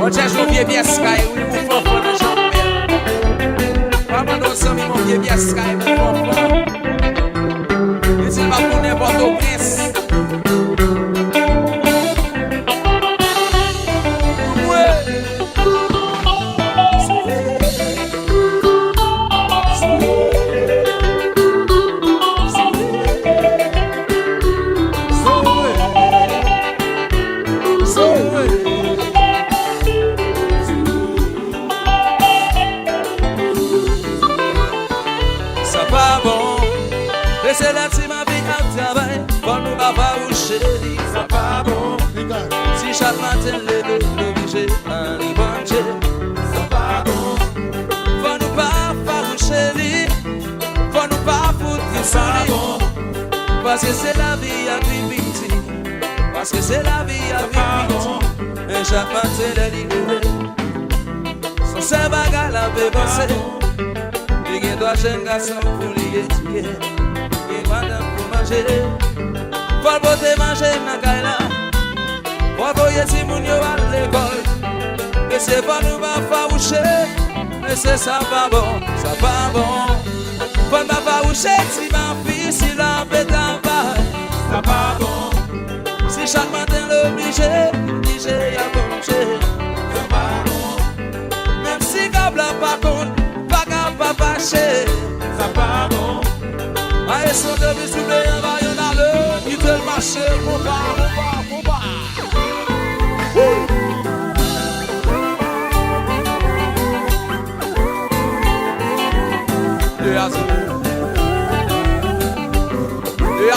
Oye, yo vi bien Sky, oui, mon fort pour le champion. Maman, non, ça, mon vieux bien Sky, mon fort. Et s'il va pour n'importe où, Prince. C'est là si ma vie a travail, pour nous pas vous chérie, ça pas bon. Si chaque matin levé, obligé à les manger, ça pas bon. Pour nous pas vous chérie, pour nous pas foutre du sang. Parce que c'est la vie à vivre, parce que c'est la vie à vivre. Et chaque matin les libérer, son cerveau à la penser. Il y a deux jeunes garçons pour les étudier. Madame pour manger, faut botter manger na kaila, faut voyer si moun yo à l'école. Et c'est pas nous va faucher, mais c'est ça pas bon, ça pas bon. Faut pas faucher si ma fille si la fait travail, ça pas bon. Si chaque matin l'obligé, obligé à manger, ça pas bon. Même si câble pas compte, pas capable fâcher, ça pas bon. Aïe, son début sous les yeux, va y'en a le, il te le marché, mon bas. Deux à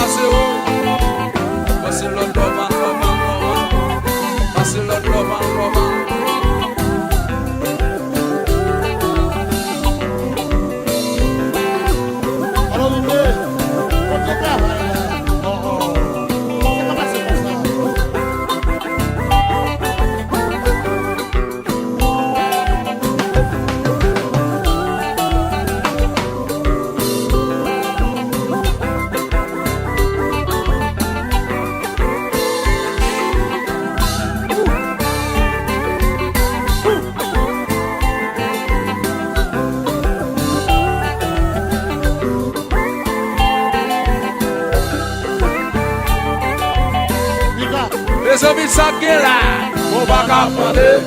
zéro. Voici l'autre roman. Voici l'autre roman. Les hommes sont là, on va tomber,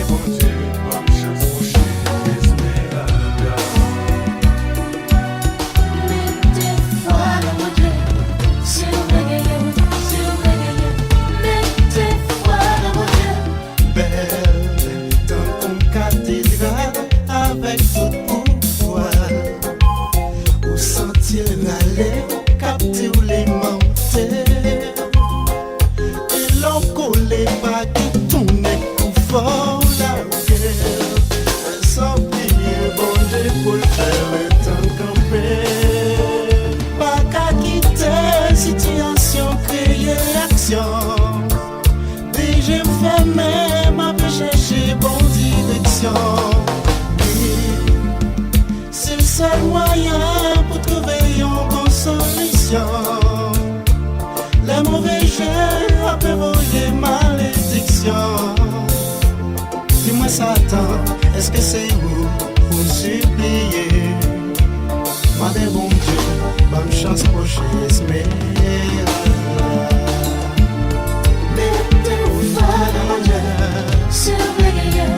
bon Dieu, bonne chance pour chez Esmeralda. Mettez foi dans mon Dieu, surveillez, mettez foi dans mon Dieu. Belle, dans ton cathédrale, avec tout pouvoir, où sentir l'aller, capter ou les monter. Et l'on collé pas qui tourne tout fort la guerre. Sans prier, bon Dieu, pour le faire le temps camper. Pas qu'à quitter situation, créer action. Déjà fermé, m'a pu chercher bonne direction. Oui, c'est le seul moyen pour trouver une bonne solution. Les mauvais jeux ont prévoyé malédiction. Dis-moi Satan, est-ce que c'est vous pour supplier? Madame bon Dieu, bonne chance pour chez Esmeralda. Mettez foi dans mon Dieu, surveillez,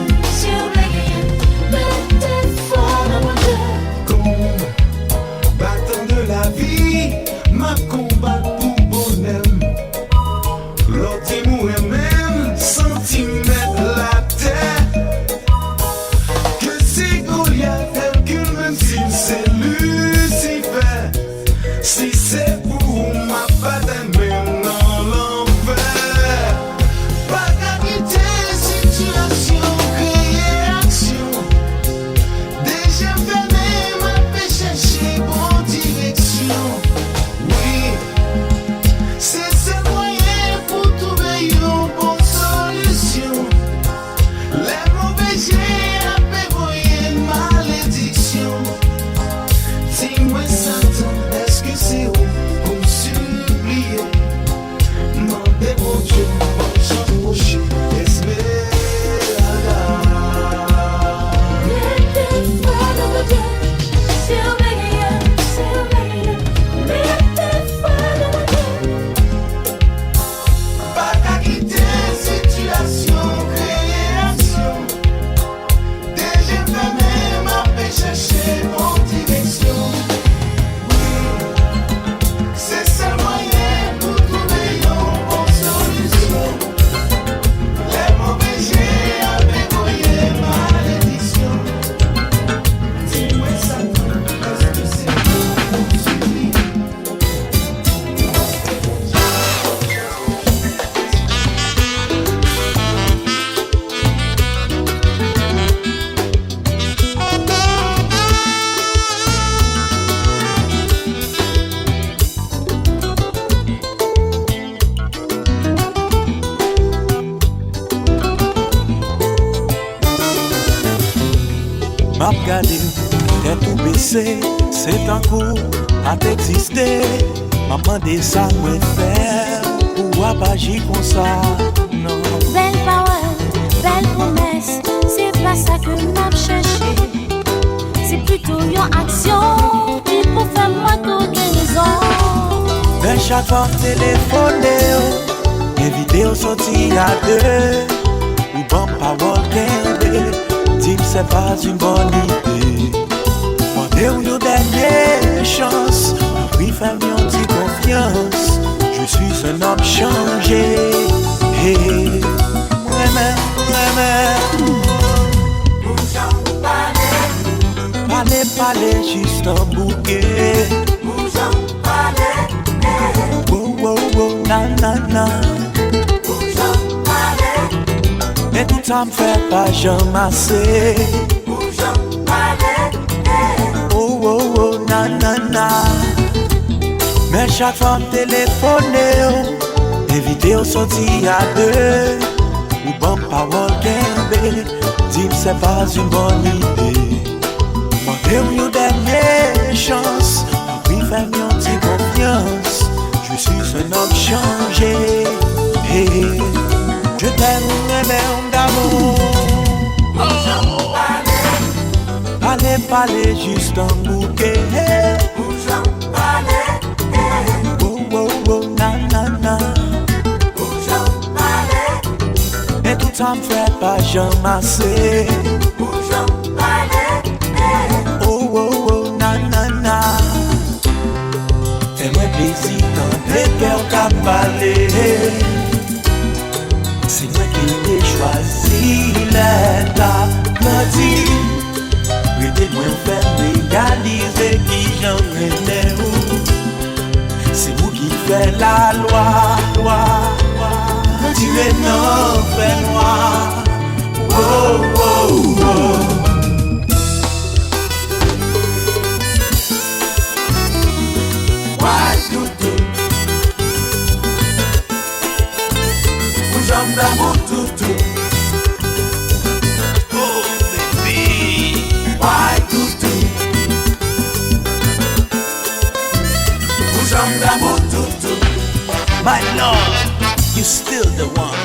mettez foi dans mon Dieu. Combattant de la vie, ma combat pour bonheur. L'autre est moi-même, centimètre la terre. Que c'est Goliath, Hercule, même si c'est Lucifer. Si c'est pour ma bataille, même dans l'enfer. Pas qu'à quitter situation, créer action. Déjà fermé, m'a fait chercher bonne direction. Oui, c'est ce moyen pour trouver une bonne solution. Les mauvais jets ont prévoyé une malédiction. Dis-moi Satan, est-ce que c'est où pour supplier? Mandez mon Dieu, bonne chance pour chez Esmeralda. Mettez foi dans mon Dieu, surveillez, mettez foi dans mon Dieu. Pas qu'à quitter situation, créer action. Déjà fermé, m'a fait chercher mon direction. Oui, c'est ce moyen pour trouver une bonne solution. Les mauvais jets ont prévoyé malédiction. Dis-moi Satan, est-ce que c'est vous pour supplier? M'a regardé, tête tout baissée, c'est un coup à t'exister. M'a demandé ça moi faire, pourquoi pas j'y comme ça, non. Belle parole, belle promesse, c'est pas ça que m'a cherché. C'est plutôt une action qui pour faire moi toute guérison. Mais chaque fois téléphoné, les vidéos sorties à deux, ou bon parole qu'elle dis c'est pas une bonne idée. Demandez où nos dernières chances, oui fais-moi une petite confiance. Je suis un homme changé. Hey, moi-même. Parler juste un bouquet. Wow, na. Et tout ça me fait pas jamais assez. Oh, na. Mais chaque fois me téléphoner, les vidéos sorties à deux, ou bonne parole qu'elle dis c'est pas une bonne idée. Demandez où une dernière chance, oui fais-moi une petite confiance. Je suis un homme changé. Hey, je t'aime, mais homme d'amour. Parler juste un bouquet. Oh, na. Et tout ça me fait pas jamais assez. Oh oh oh na na na. Fais-moi plaisir quand les cœurs qu'a parlé. C'est moi qui t'ai choisi l'état. Me dit, aidez-moi faire réaliser qui j'en ai où. C'est vous qui faites la loi. Tu es non, fais-moi. Oh, oh, oh. Why you do? J'aime d'amour tout. Oh, baby. Why you do? J'aime d'amour tout. My love, you still the one.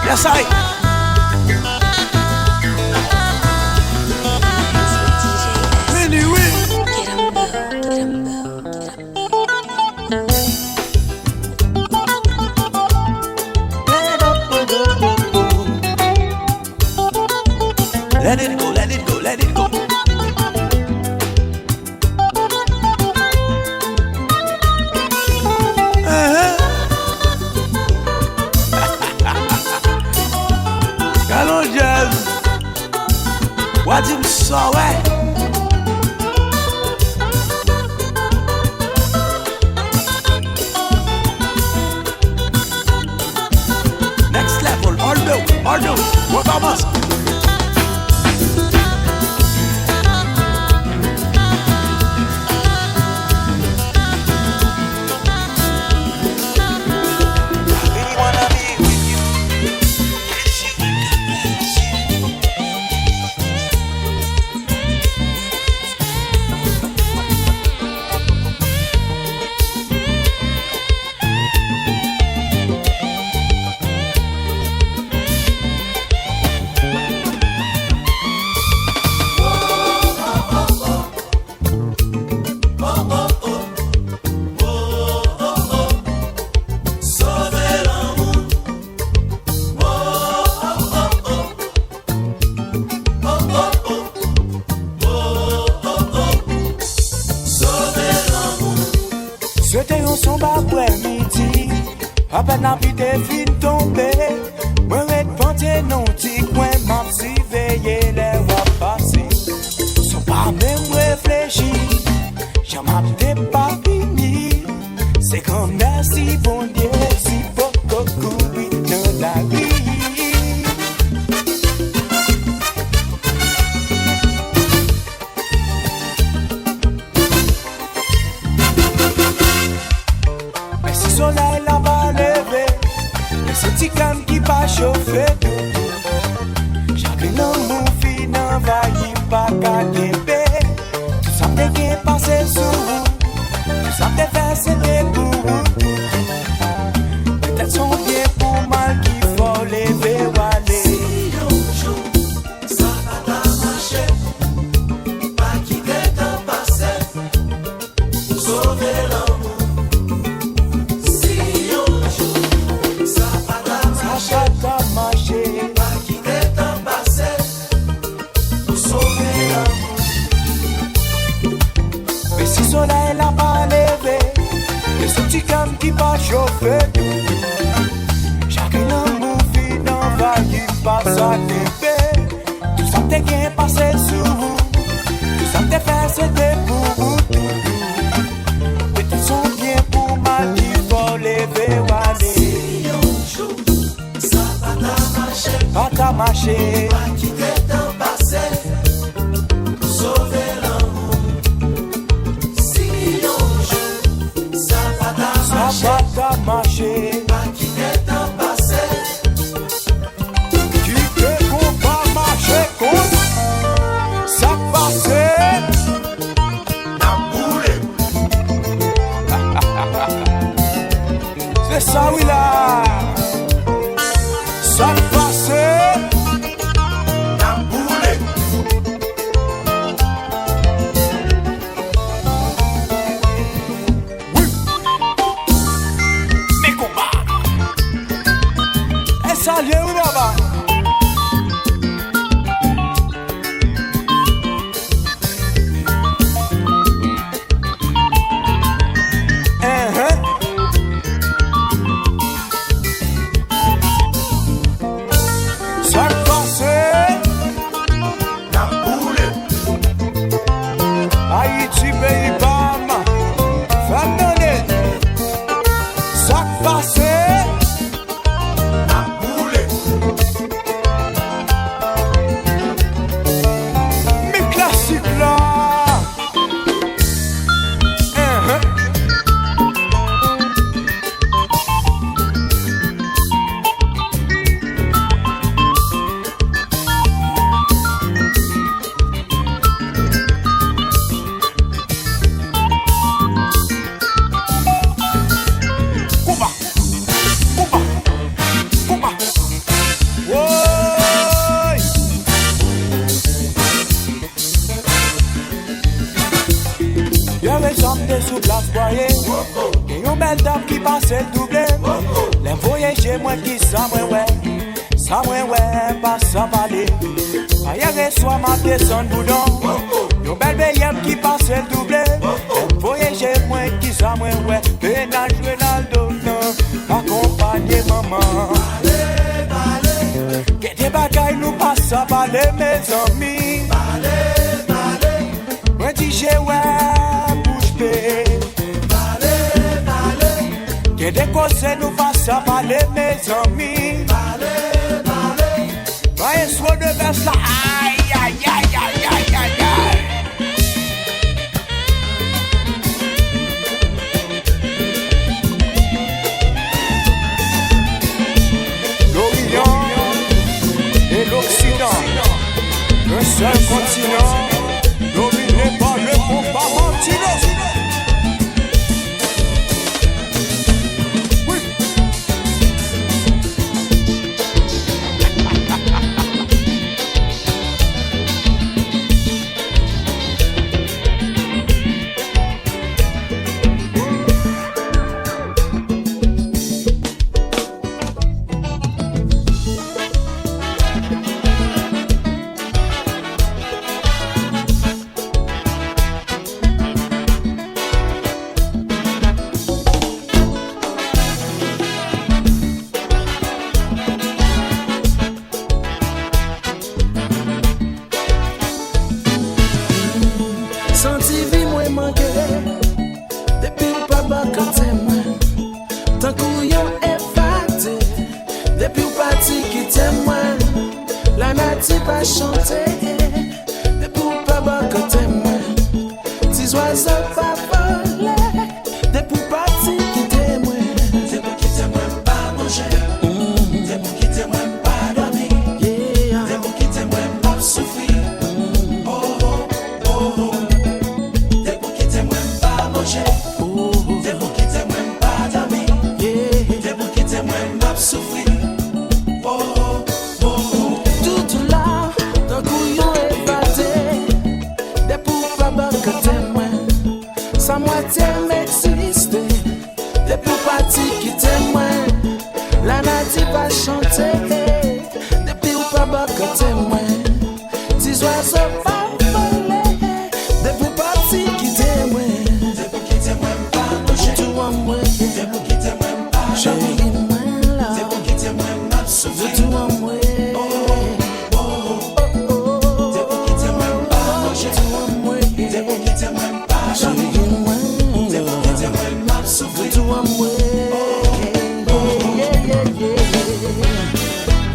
Yes, I. Let it go, let it go, let it go. Galon jazz. What him saw Next level, all do. What about C'était un sombre après-midi, à peine la pluie était fin tombée. Moi, je pensais non, petit coin, m'a surveillé les voix passer. Sans pas même réfléchir, j'en m'avais pas fini. C'est comme merci, bon Dieu, si beaucoup courir dans la vie. Le soleil n'a pas levé, et ce petit cam qui pas chauffé. Chaque amour fin envahi par KDB. Tout ça t'est bien passé sous vous, tout ça t'est fait c'était pour vous. Peut-être son bien pour mal qu'il faut lever ou aller. Si un jour ça va t'arracher, pas quitter ton passé, sauver l'amour. Le soleil n'a pas levé, et ce petit cam qui pas chauffé. Chaque amour fin envahi par sa TP. Tout ça t'est bien passé sous vous, tout ça t'est fait c'était pour vous. Peut-être son bien pour mal qu'il faut lever ou aller. Si un jour ça va t'arracher, pas ta marcher, pas quitter ton passé, pour sauver l'amour. Si un jour ça va t'arracher, pas quitter ton passé, quitter qu'on va marcher contre ça passé. ça oui là, ça passe. Salut, oui, baba. Ça passe. Haïti, pays, Bama. Femme donnée. Ça passe. Sous place boyer, et une belle dame qui passe le doublé. Les voyageurs, moi qui ça, ouais, pas ça parler. Ailleurs, soit ma descente boudon. Une belle BM qui passe le doublé. Les voyageurs, moi qui ça, ouais, pénage, Ronaldo, accompagner maman. Que des bagailles nous passent à parler, mes amis. Moi, dis j'ai ouais. Que des causes nous fassent à parler, mes amis. Voyez, soit de verse là. Aïe, aïe, aïe, aïe, aïe, aïe, aïe. L'Orient et l'Occident, un seul continent, dominé par le combat Martino.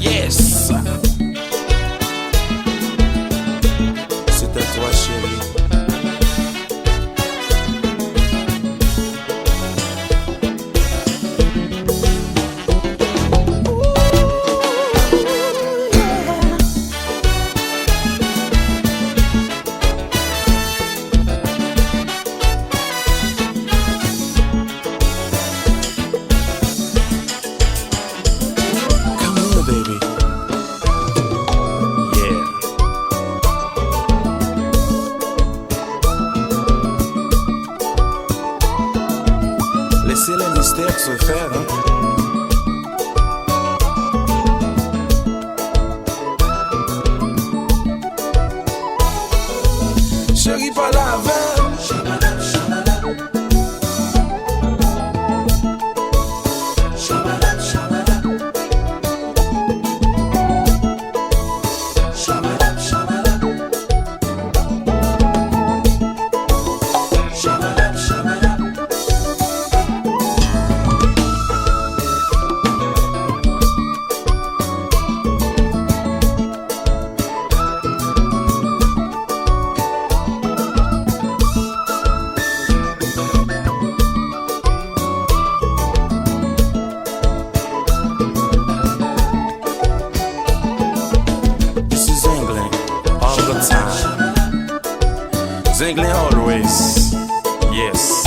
Yes. C'est à toi, chérie. C'est le mystère que se fait, hein. Chérie, pas la veille. Zingling always, yes.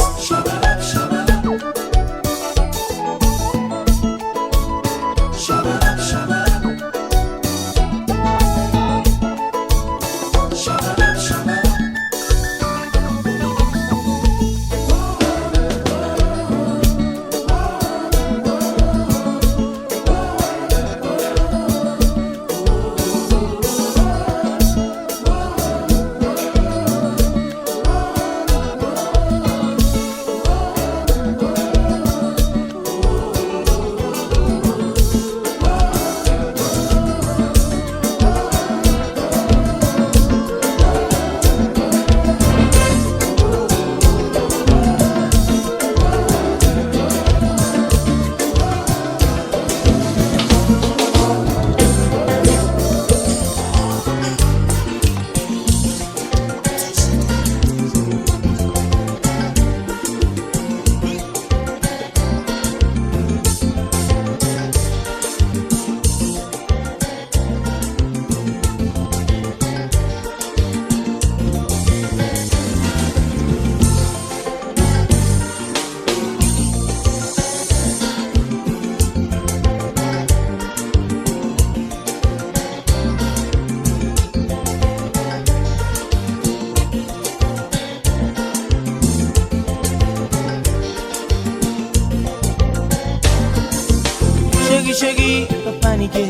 Chérie, pas paniquer.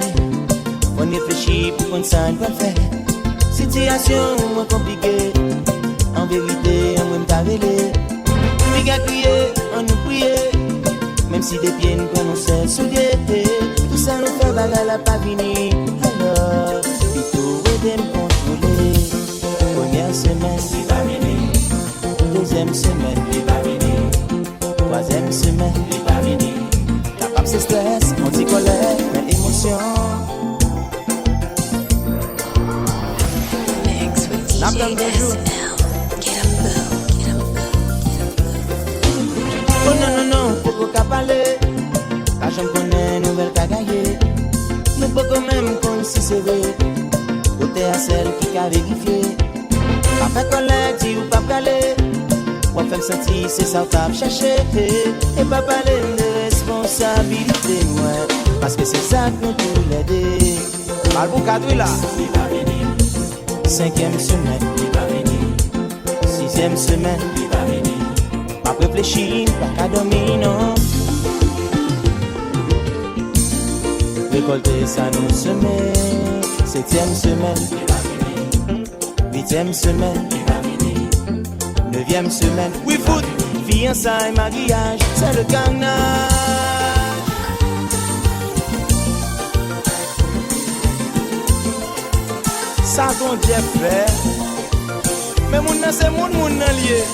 On réfléchit pour qu'on s'en va faire. Situation compliquée. En vérité, on va me parler. Puis à crier, on nous prier. Même si des pieds nous prononçaient souliers. Tout ça nous fait bagarre la pas venir. Alors, plutôt aider me contrôler. Première semaine, il va venir. Deuxième semaine, il va venir. Troisième semaine, il va venir. C'est stress, anti-colère, mais émotion. Mix with DJ SNL. Get 'em boo, get 'em boo. Oh non, non, non, faut pas parler. La jambe connaît, nouvelle qu'a gagné. Nous pas quand même comme si c'est vrai. Côté à celle qui a vérifié. Après colère, dit ou pas parler. Ou fait me sentir, c'est ça t'a cherché. Et pas parler de responsabilité, ouais. Parce que c'est ça que nous tous les deux. Malbou cadre là, il va venir. 5e semaine, il va venir. 6e semaine, il va venir. Pas réfléchir, pas qu'à dormir, non. Récolter ça nous semer. 7e semaine, il va venir. 8e semaine, il va venir. 9e semaine, oui foot, fiançailles, mariage, c'est le gagnage. Ça ton Dieu fait, mais mon nan c'est mon nan lié.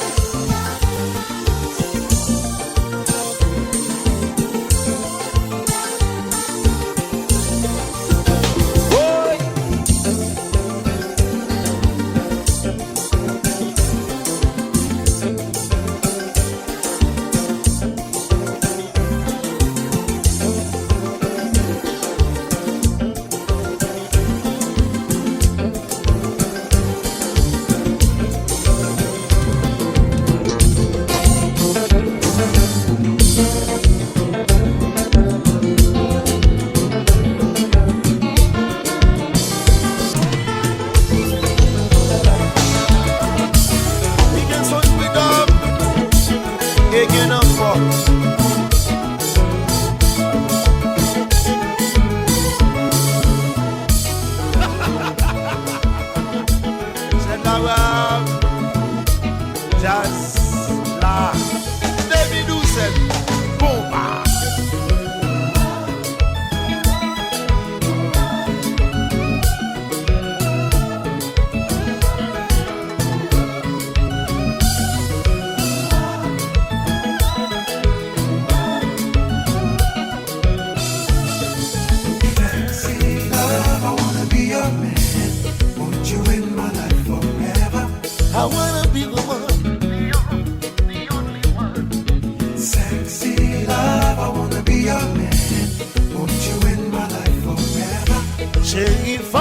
Chérie, faut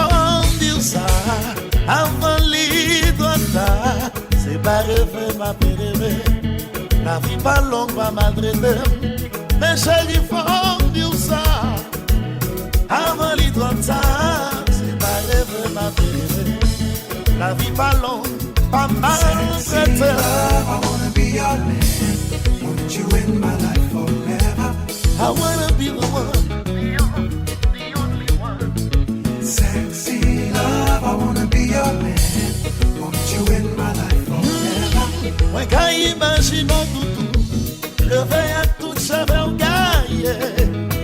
dire ça avant l'idole. C'est pas rêver, ma pérée. La vie pas longue, pas maltraitée. Mais chérie, faut dire ça avant l'idole. C'est pas rêver, ma pérée. La vie pas longue, pas maltraitée. I wanna be your man. Want you in my life forever. I wanna be the one. Sexy love, I wanna be your man. Want you in my life forever. Moi quand imagine mon toutou, je vais à tout cheveux gaillé,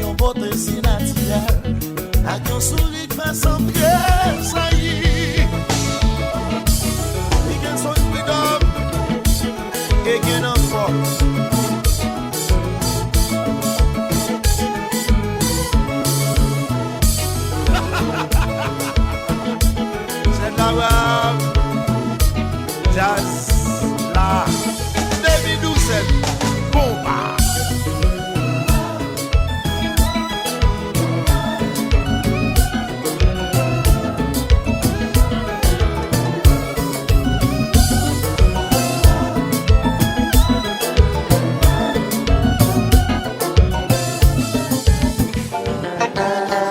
yon beauté si naturelle, avec yon sourire qui fait sembler ça y est. Il gagne son freedom, et gagne encore. C'est la web, jazz, la, David Doucet, bomba.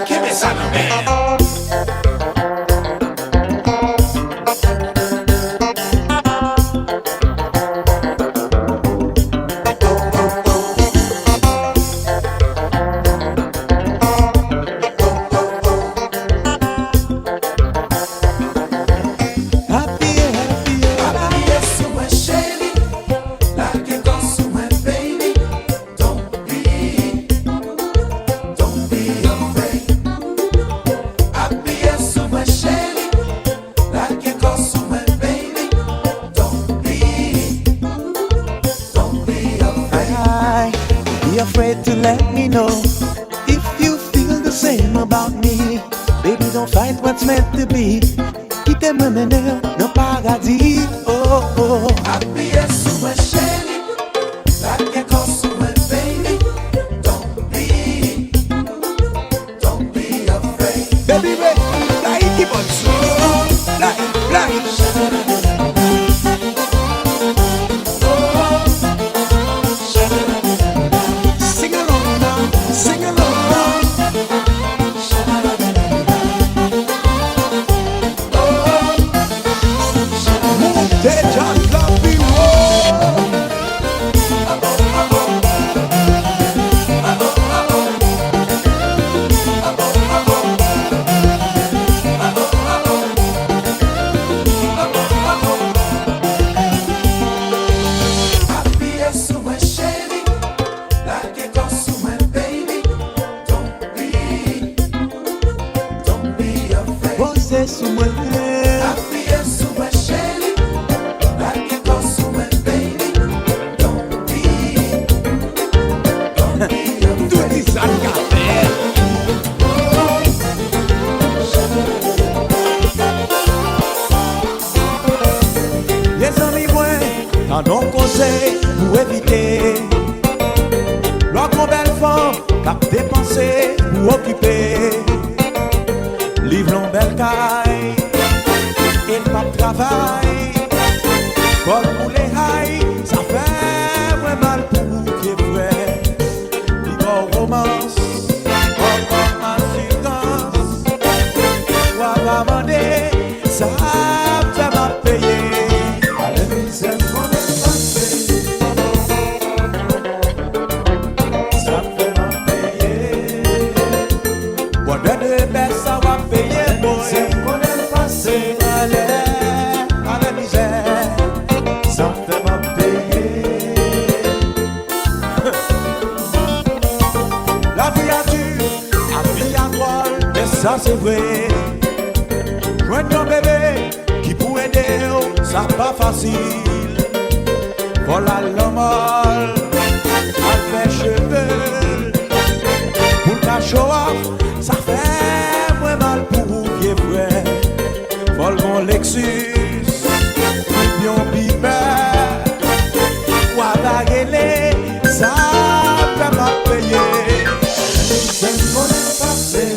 Give me some of man. Be afraid to let me know if you feel the same about me. Baby, don't fight what's meant to be. Keep them women no paradis. Oh, oh. Happy as summer shady, like a consumer baby. Don't be afraid. Baby, baby, like it, but slow, like. Sing along now, sing along now. Move that John Lumpy roll. Happy as summer shady, like a consumer baby. Don't be afraid. Você sumou. Happy as summer shady, like a consumer baby. Don't be Tudo afraid. isso aí, café. Les amis, moi, t'as non conseil pour éviter. L'autre belle femme, cap dépenser pour occuper. Livre l'on belle caille, et le pape travail. Comme pour les haïs, ça fait moins mal pour qui est vrai. Livre romance, comme assistance. Moi, va demander, ça fait m'a payer. C'est mon passé. Ça fait m'a payer. Bon, de bête, ça va payer, boy. C'est mon passé. Allez, à la misère, ça fait m'a payer. La vie a dû, la vie a droit, mais ça c'est vrai. Joindre ton bébé qui pour aider, ça pas facile. Voilà l'homme, avec cheveux, pour ta show off, ça fait moins mal pour qui est vrai. Vol mon Lexus, pion pipé, Ouadagele, ça fait m'a payer. C'est mon passé.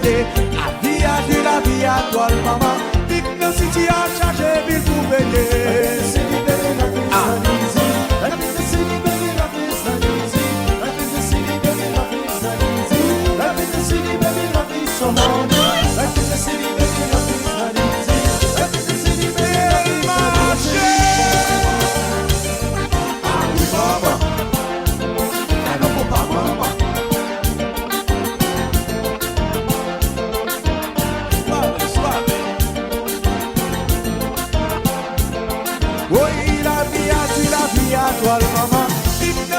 payer. La vie à toi, maman. Big no city a chargé, ville pour payer.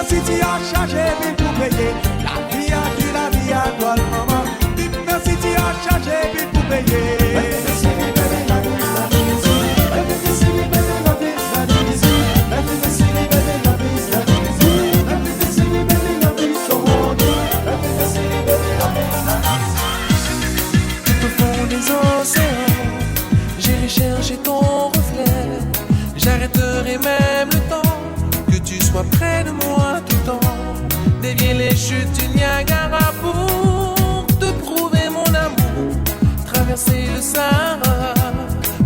City a chargé, ville pour payer. La vie à toi, maman. Big no city a chargé, ville pour payer. Tout au fond des océans, j'irai chercher ton reflet. J'arrêterai même le temps que tu sois près de moi tout le temps. Dévier les chutes du Niagara pour te prouver mon amour. Traverser le Sahara,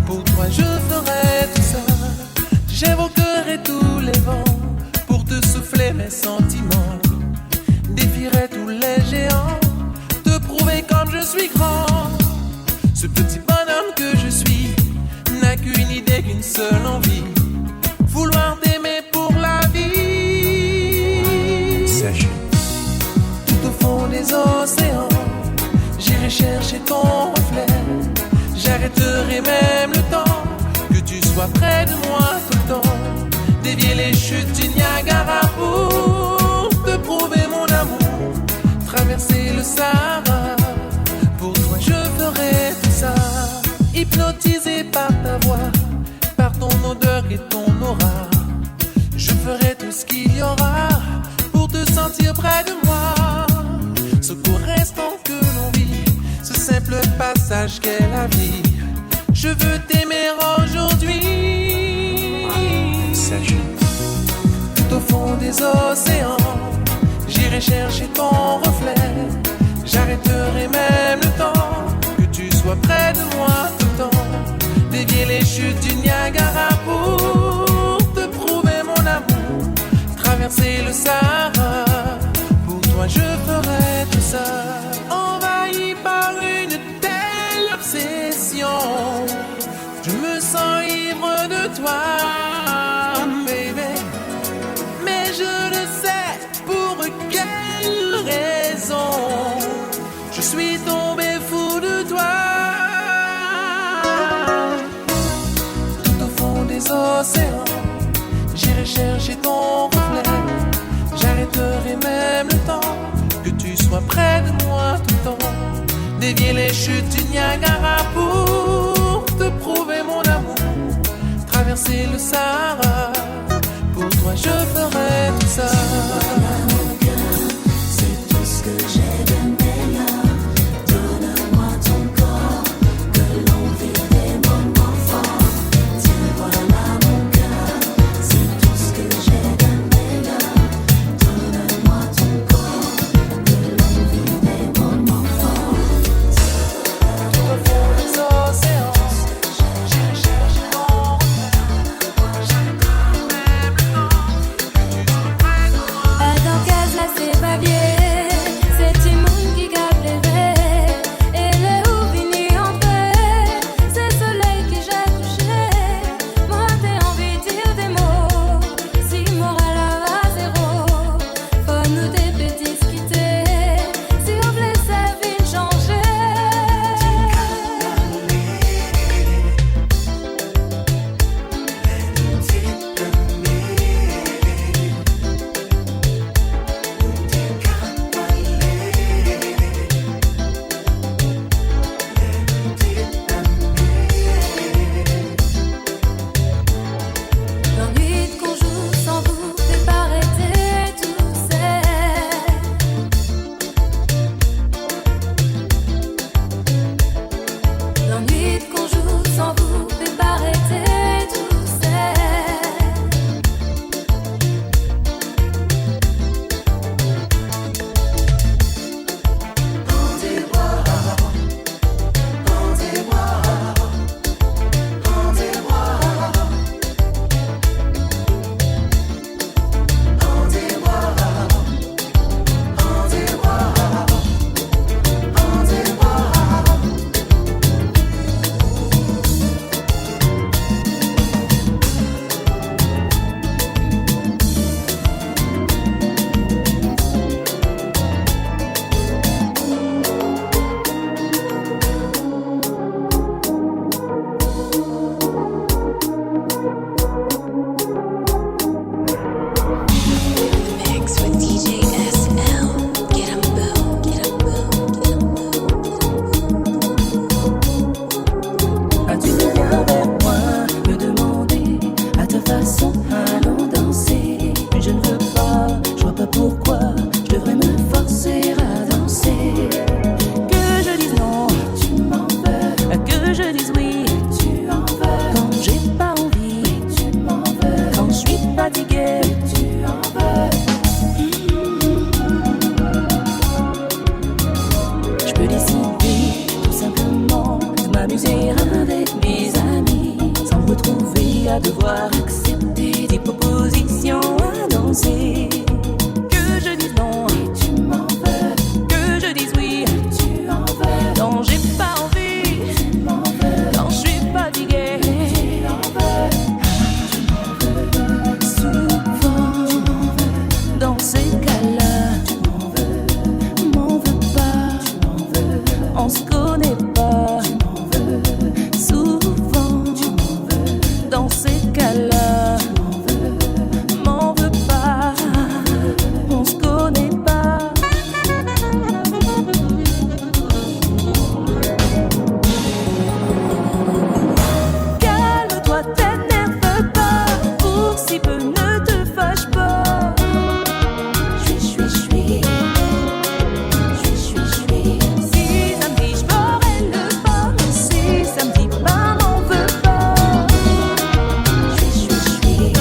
pour toi je ferai tout ça. J'évoquerai tous les vents pour te souffler mes sentiments. Défierai tous les géants, te prouver comme je suis grand. Ce petit bonhomme que je suis n'a qu'une idée, qu'une seule envie: vouloir t'aimer pour la vie. Sachez. Tout au fond des océans, j'irai chercher ton reflet. J'arrêterai même le temps que tu sois près de moi tout le temps. Dévier les chutes du Niagara pour te prouver mon amour. Traverser le Sahara, pour toi je ferai tout ça. Hypnotisé par ta voix, par ton odeur et ton aura, je ferai tout ce qu'il y aura pour te sentir près de moi. Ce court instant que l'on vit, ce simple passage qu'est la vie, je veux t'aimer aujourd'hui. Sachez. Tout au fond des océans, j'irai chercher ton reflet. J'arrêterai même le temps que tu sois près de moi tout le temps. Dévier les chutes du Niagara pour te prouver mon amour. Traverser le Sahara, pour toi je ferai tout ça. Envahi par une telle obsession, je me sens ivre de toi, baby. Mais je ne sais pour quelle raison je suis tombé fou de toi. Tout au fond des océans, j'irai chercher ton reflet. J'arrêterai même le temps que tu sois près de moi tout le temps. Dévier les chutes du Niagara pour te prouver mon amour. Traverser le Sahara, pour toi je ferai tout ça. C'est tout ce que j'ai de meilleur. Donne-moi ton corps, que l'on vive des moments forts. Tiens, voilà mon cœur. C'est tout ce que j'ai de meilleur. Donne-moi ton corps, que l'on vive des moments forts. Tout au fond des océans, j'irai chercher ton reflet. J'arrêterai même le temps que tu sois près de moi. Dans m'amuser avec mes amis, sans me retrouver à devoir accepter des propositions à danser. Que je dise non et tu m'en veux, que je dise oui et tu en veux, quand j'ai pas envie, tu m'en veux, quand je suis fatiguée, tu en veux, souvent dans ces cas-là, m'en veux pas, on se connaît pas, souvent dans ces cas-là, m'en veux pas, on se connaît pas. Calme-toi, t'énerve pas, pour si peu ne te fâche pas. Suis. Si ça me dit j'aurai le pas, mais si ça me dit pas, m'en veux pas. Suis.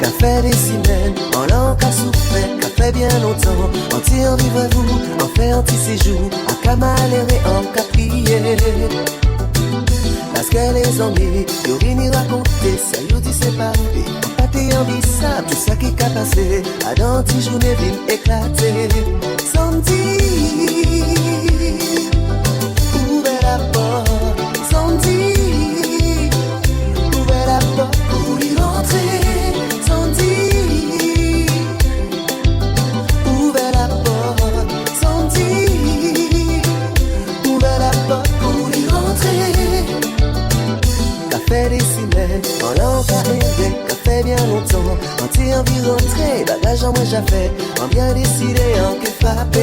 Café des semaines, en langue à souffler, café bien longtemps, anti en vivre-vous, en fait anti-séjour, en camaléré, en caprier. Parce que les amis, yo vini raconter, ça yo dit c'est parfait, en pâté en bissable, tout ça qui a passé, à dans 10 journées vin éclater, sans dire, ouvrez la porte, sans dire, ouvrez la porte pour y rentrer. Ouvert la porte, sans dire. Ouvert la porte pour y rentrer. Café des semaines, en langue à rêver, café bien longtemps. Anti envie rentrer, bagage en moi j'avais, en bien décidé, en que frappé.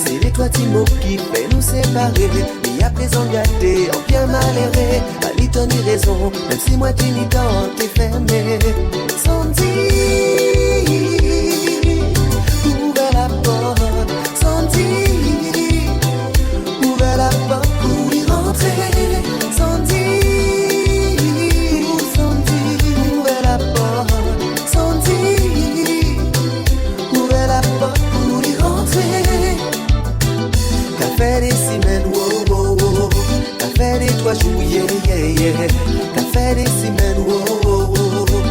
C'est les toi Timo qui fait nous séparer. Mais à présent gâté, en bien malheureux. Pas ni ton ni raison, même si moi t'es ni dans t'es fermé. Sans dire, ouvert la porte. Sans dire, ouvert la porte pour y rentrer. Sans dire, ouvert la porte. Sans dire, ouvert la porte pour y rentrer. Café des semaines, wow, wow, wow. Café des 3 jours, yeah. Café des semaines, wow, wow, wow.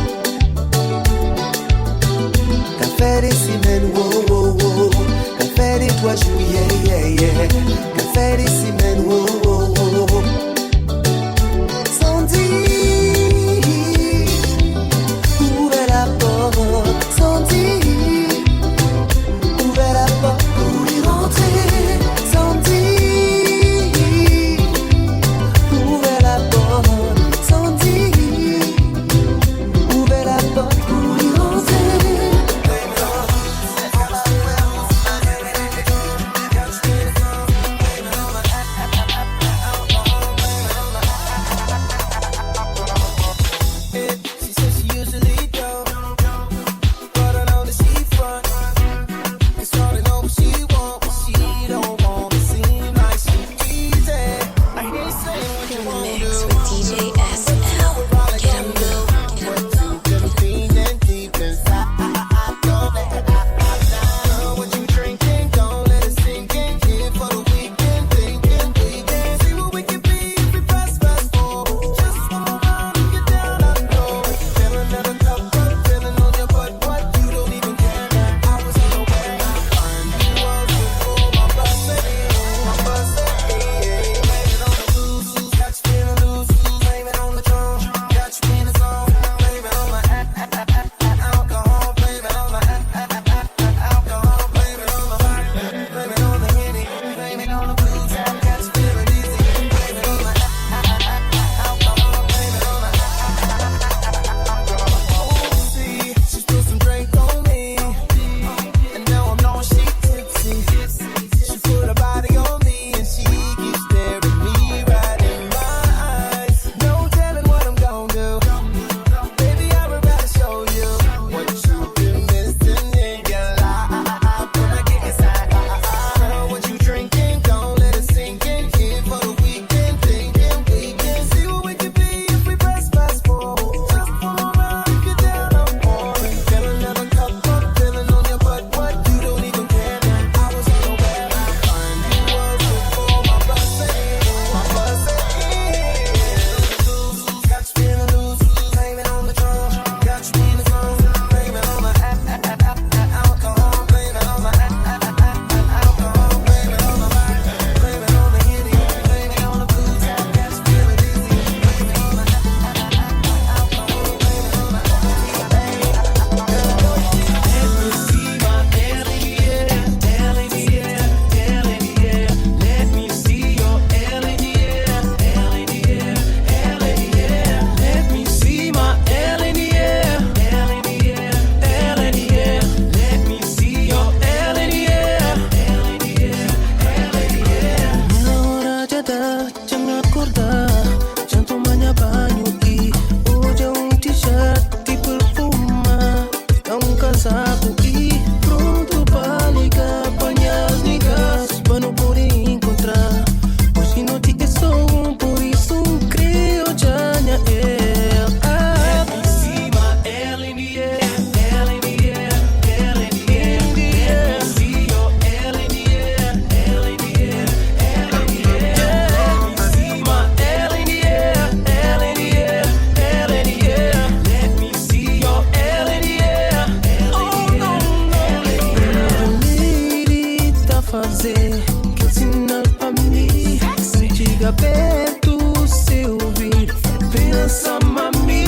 fazer que ensina pra mim. Se diga perto, se ouvir, pensa mami.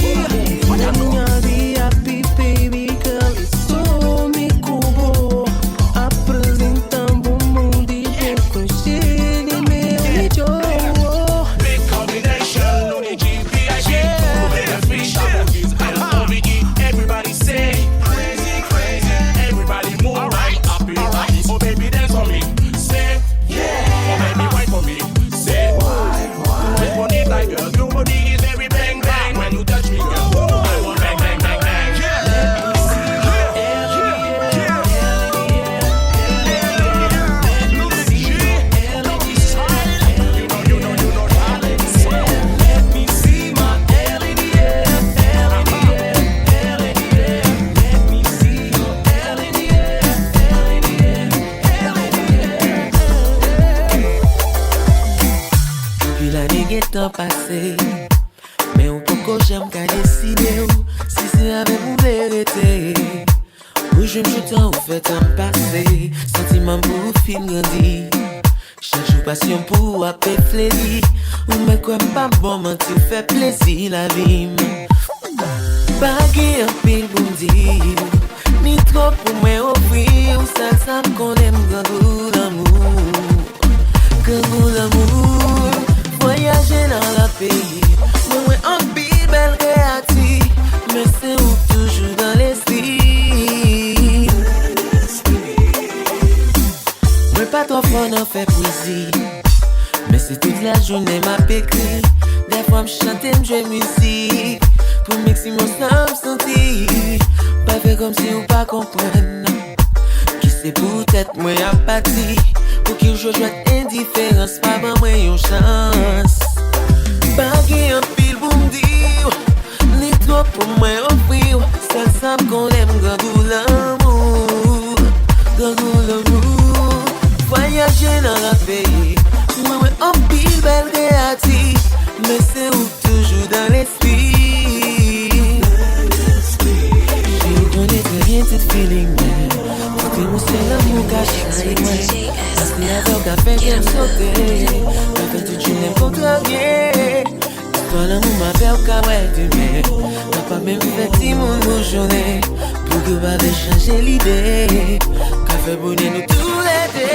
Na minha vida, baby girl, isso me curou. Apresentando o mundo e reconhecendo meu melhor. Big combination, no need GPIG. Everybody say crazy, crazy. Everybody move right up in body. Oh baby dance for me. Say yeah. Oh baby wine for me. Say why? This one is like girl. Your body is very bang bang. When you touch me, girl, I want bang bang bang bang. Puis l'année est temps passé, mais on peut que j'aime qu'à décider si c'est avec mon vérité. Ou je me temps ou fait temps passé, sentiment pour fin grandi. Chaque jour passion pour appeler fléli. Ou mais quoi pas bon mentir fait plaisir la vie. Bagay un pile pour me dire, ni trop pour m'offrir. Ou ça me qu'on aime grand d'amour, grand d'amour. Voyager dans la pays, moi en pile belle créative, mais c'est où toujours dans l'esprit. Moi pas trop fort d'en faire poésie, mais c'est toute la journée m'a écrit. Des fois me chanter, me jouer musique, pour m'exprimer ça me sentir. Pas faire comme si ou pas comprendre, qui c'est peut-être moi apathie. Pour qu'il joue indifférence, pas ban moi une chance. Bagay un pile pour me dire, ni trop pour moi offrir. Seul ça qu'on aime, grand l'amour, grand l'amour. Voyager dans la pays, moi en pile belle créative, mais c'est où toujours dans l'esprit. Je connais très bien cette feeling, tout émotion l'amour caché. La drogue a fait qu'elle sauter, mais quand tu n'aimes pas travailler. Toi l'amour m'appelle qu'à demain. T'as pas même fait si mon journée, pour que va changer l'idée, qu'a fait bonner nous tous les deux.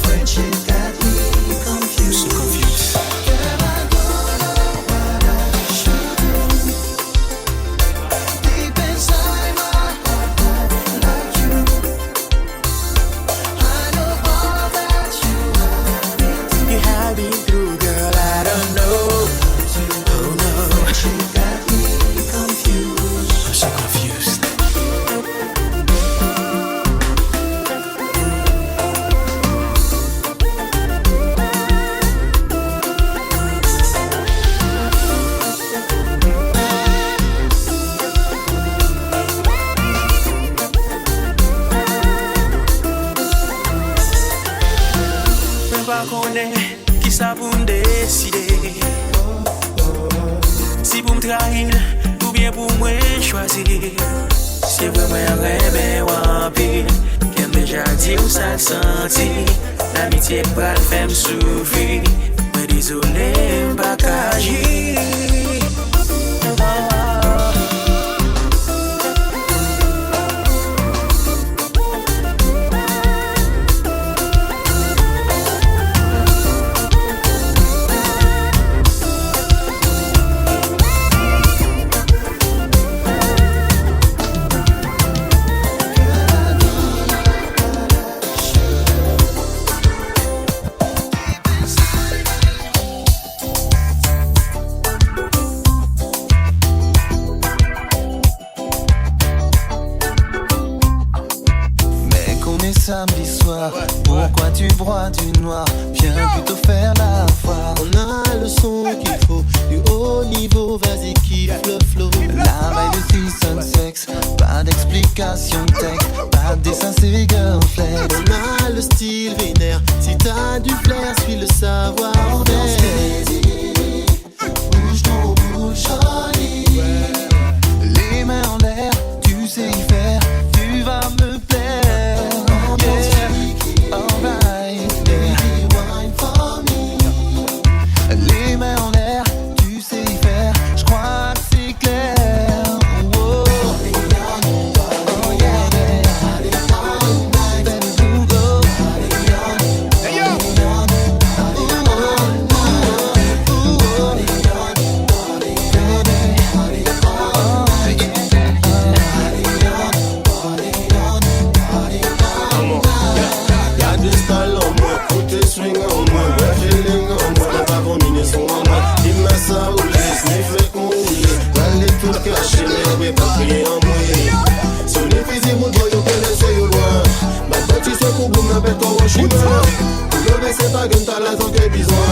Friendship got me confused. pas connaître qui ça pour me décider. Si pour me trahir ou bien pour moi choisir. C'est vraiment rêver ou en pile. Qu'elle me jadis ou ça senti. L'amitié pas le faire me souffrir. Mais désolé, pas qu'agir. Samedi soir, pourquoi tu broies du noir? Viens plutôt faire la foire. On a le son qu'il faut, du haut niveau, vas-y kiffe le flow. La veille de season sex, pas d'explication tech, pas de dessin, c'est girlflex. On a le style vénère, si t'as du flair, suis le savoir faire. Bouge ton bouche jolie, les mains en l'air, tu sais y faire, tu vas me plaire. Les mains en l'air, tu sais y faire, je crois que c'est clair. Oh, oh yeah, yeah. Then you go. Hey yo. Y'a des styles en moi, côté swing en moi, feeling en moi, la combinaison en moi. Il m'a ça roulé, sniffé qu'on roulé, allez tout cacher, mais pas crier en moi. Si on est physique, on doit y connaître au loin. Ma petite c'est pour vous m'appelle comme un chinois. Pour le c'est pas comme t'as la zone que besoin.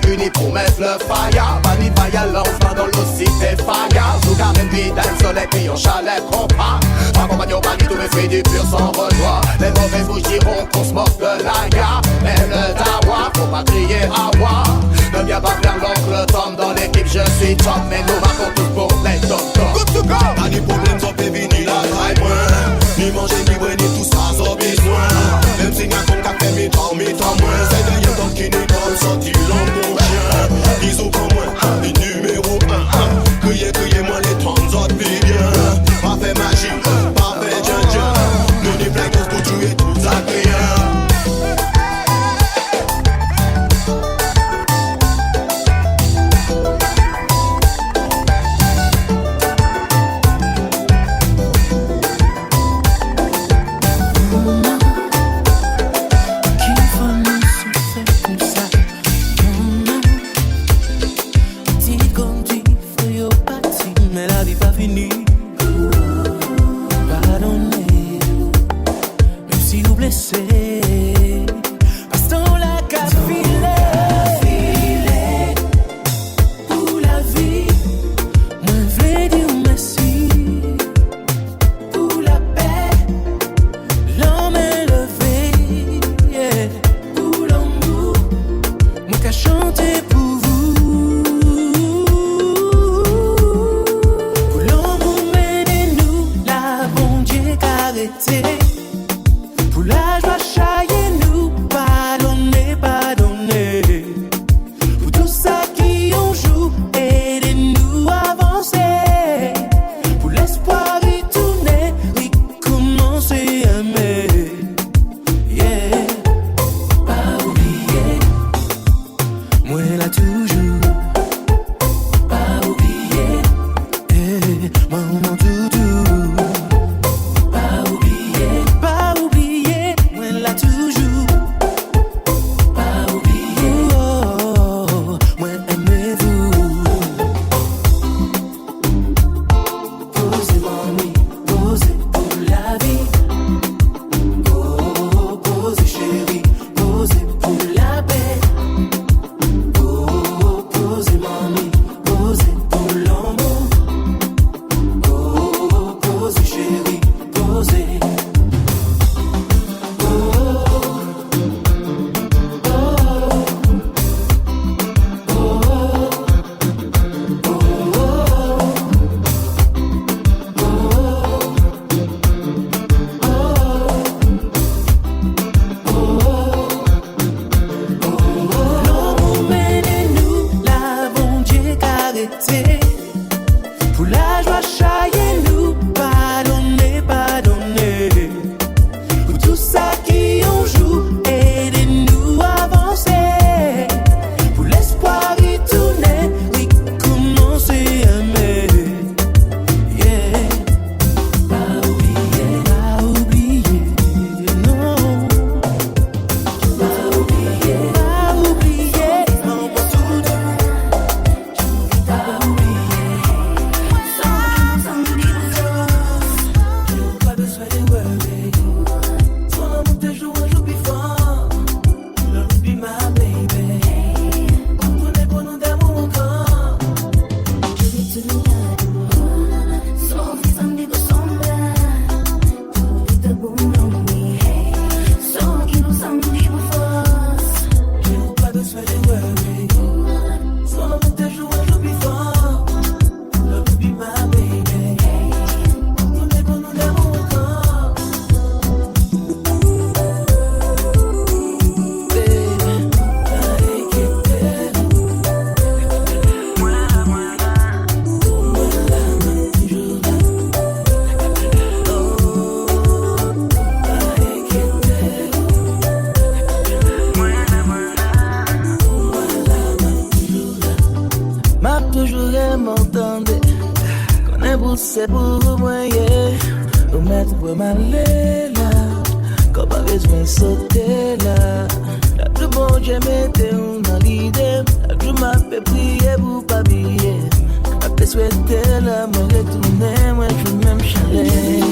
Réunis pour mettre le fire. Vanille fire, l'enfant dans l'eau si t'es fire. Sous carène vide, le soleil, puis on chalet compas. Accompagne au panier, tous mes fruits du pur sans rejoie. Les mauvaises bouches diront qu'on se moque de la gare. Même le dawa, faut pas crier awa. Ne viens pas faire l'oncle Tom dans l'équipe, je suis top. Mais nous marquons tous pour les top-top. Good to go! Pas de problème, ça peut venir la taille moins. Ni manger, ni boire, ni tout ça, ça besoin. Même si y'a qu'on café, mi temps moins. C'est d'ailleurs tant qu'il n'est pas senti l'homme mon chien. Bisous pour moi, le numéro 1. Cueillez-moi les 30 autres puis bien. Pas fait magie, pas fait djin-djin. Nous n'y plaquons pour tuer tout ça rien. arrêter. Pour la joie chailler nous, pardonner, pardonner. Pour tout ça qui on joue, aidez-nous avancer. Pour l'espoir y tourner, oui, commencer à aimer. Yeah. Pas oublier, non. Pas oublier, non, pas tout. Pas oublier. Pas besoin de worry. Ton amour te joue un jour before. Love be my baby. On connaît pour nous d'amour encore. Pas besoin de worry. Ton amour te joue un jour before. Love be my baby. On connaît pour nous d'amour encore. M'a toujours m'entendre qu'on est poussé pour moyen au mettre pour m'aller là qu'on pas besoin de sauter là la tout bon Dieu mettez dans l'idée la tout m'a fait prier pour pas briller m'a fait souhaiter là moi retourner moi je même chalet.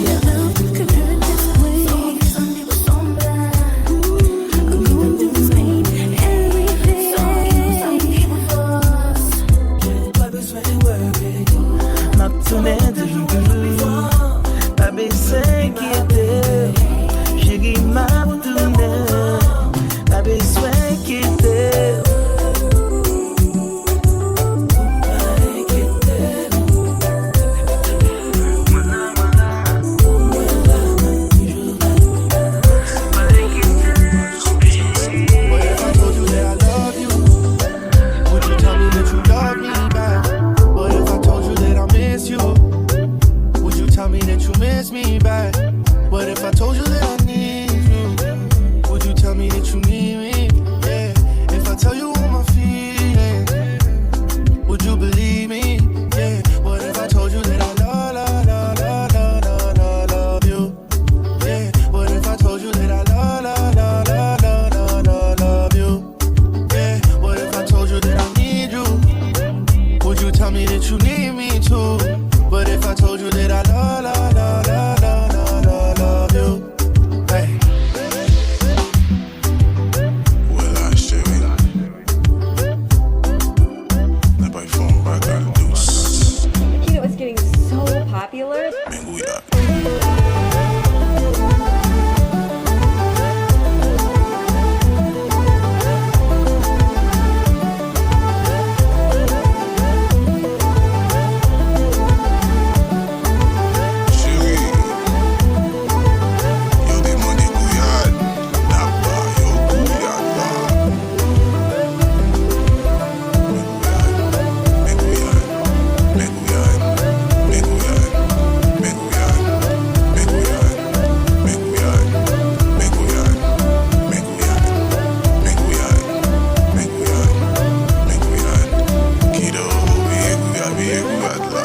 Ma tournée de jour, pas besoin d'inquiéter. Chérie, ma tournée, pas besoin d'inquiéter. What if I told you that I love you? Would you tell me that you love me back? What if I told you that I miss you? Would you tell me that you miss me back? What if I told you that I need you? Would you tell me that you need me? Yeah. If I tell you all my feelings, would you believe me? Yeah. What if I told you that I love you? Yeah. What if I told you that I love you? Yeah. What if I told you that I need you? Would you tell me that you need me too? But if I told you that I love you, hey. Voilà, chérie. N'a pas eu fond, bagarre douce. You know, it's getting so popular. Mengouya. Chérie, yo demandé couillade, n'a pas yo couillade là. Kido, couillade là.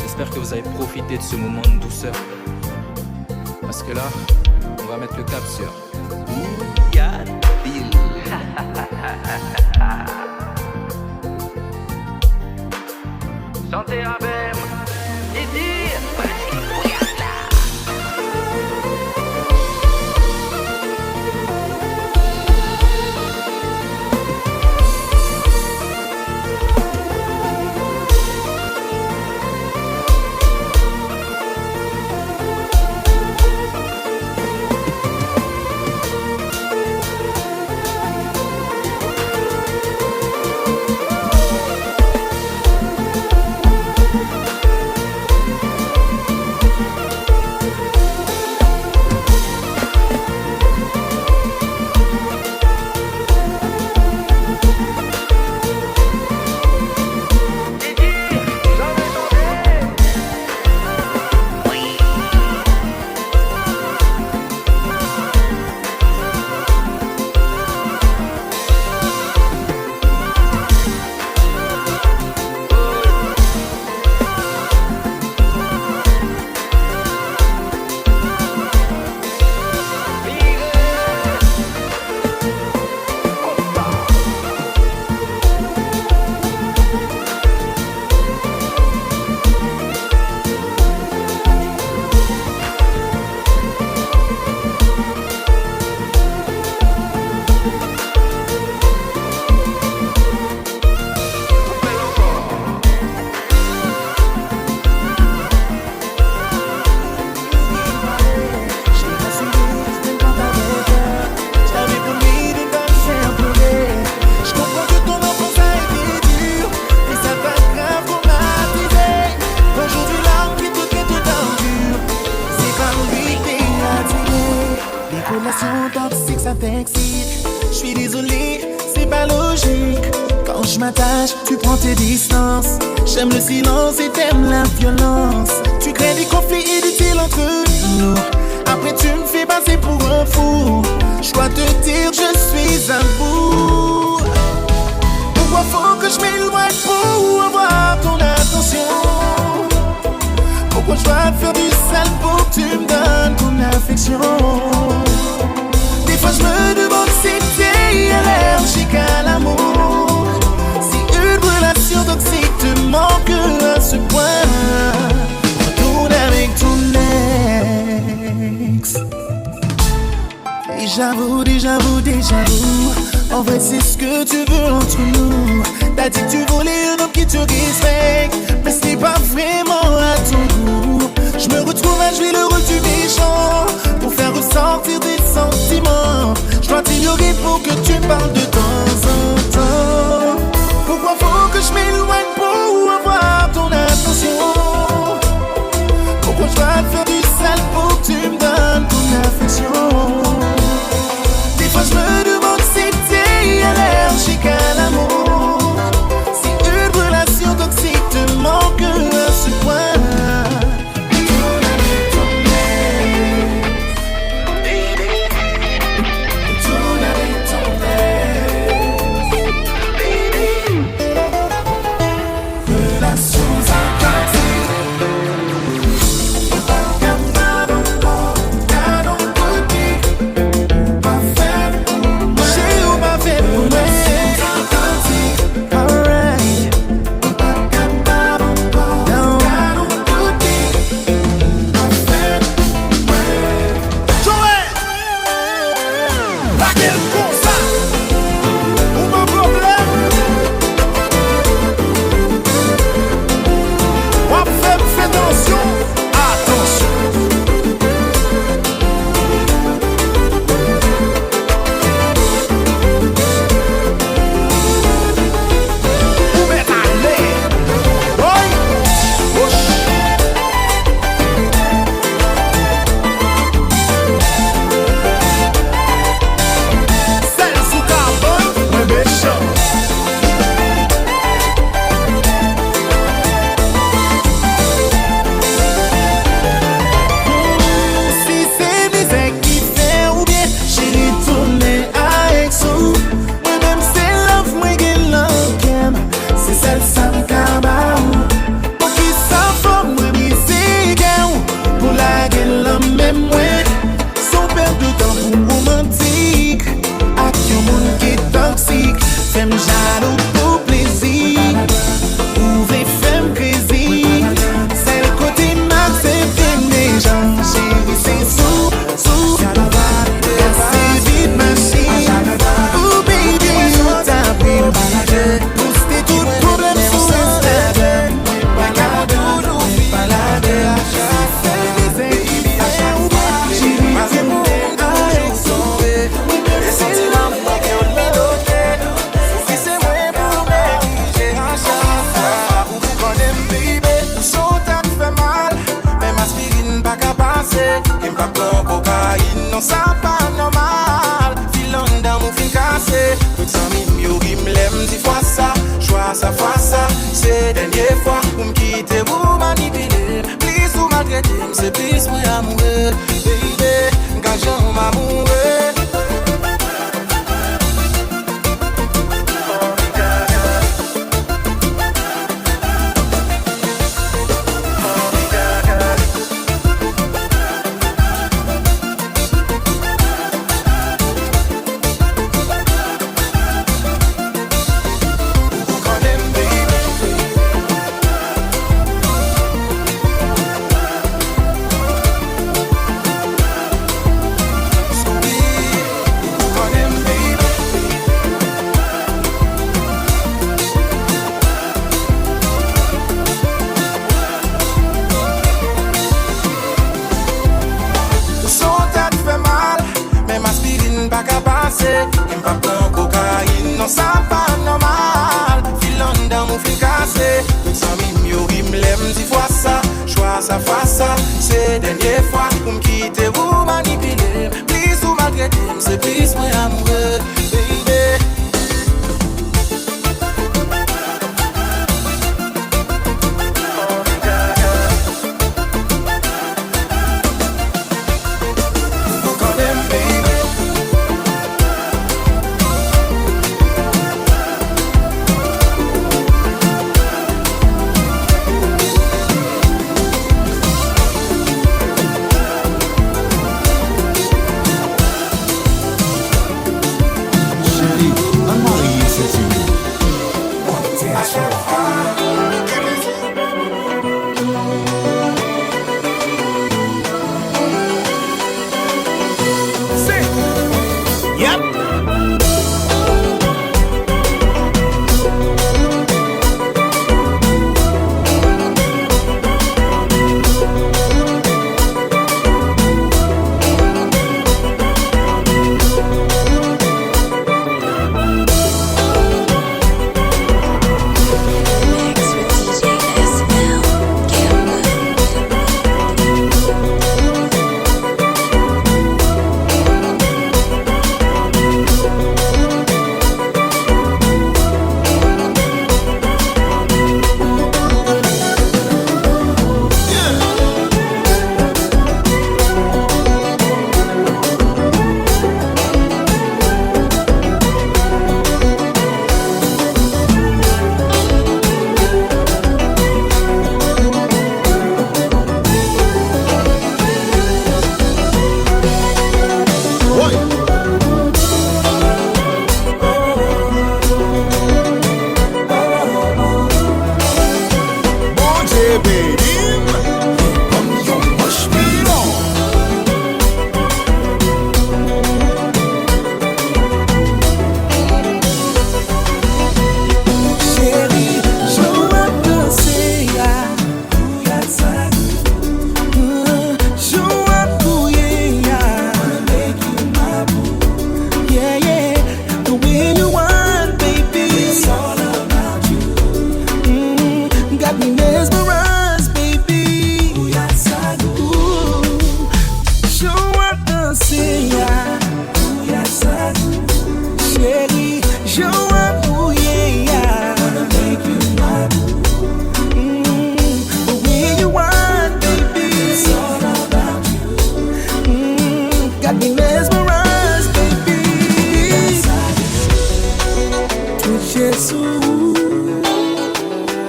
J'espère que vous avez profité de ce moment de douceur. Parce que là, on va mettre le cap sur Yad Bill. m'attaches, tu prends tes distances. J'aime le silence et t'aimes la violence. Tu crées des conflits inutiles entre nous. Après tu me fais passer pour un fou. Je dois te dire, je suis à bout. Pourquoi faut que je m'éloigne pour avoir ton attention? Pourquoi je dois faire du sale pour que tu me donnes ton affection? Des fois je me demande si t'es allergique à l'amour. Si une relation toxique te manque à ce point, retourne avec ton ex. Déjà vu. En vrai c'est ce que tu veux entre nous. T'as dit que tu voulais un homme qui te respecte, mais ce n'est pas vraiment à ton goût. Je me retrouve à jouer le rôle du méchant pour faire ressortir des sentiments. Je dois t'ignorer pour que tu parles de temps en temps. Pourquoi faut que je m'éloigne pour avoir ton attention? Pourquoi je dois faire du sale pour que tu me donnes ton affection? Des fois je me demande si t'es allergique à l'amour. Si une relation toxique te manque à ce point. C'est plus moi amoureux, baby.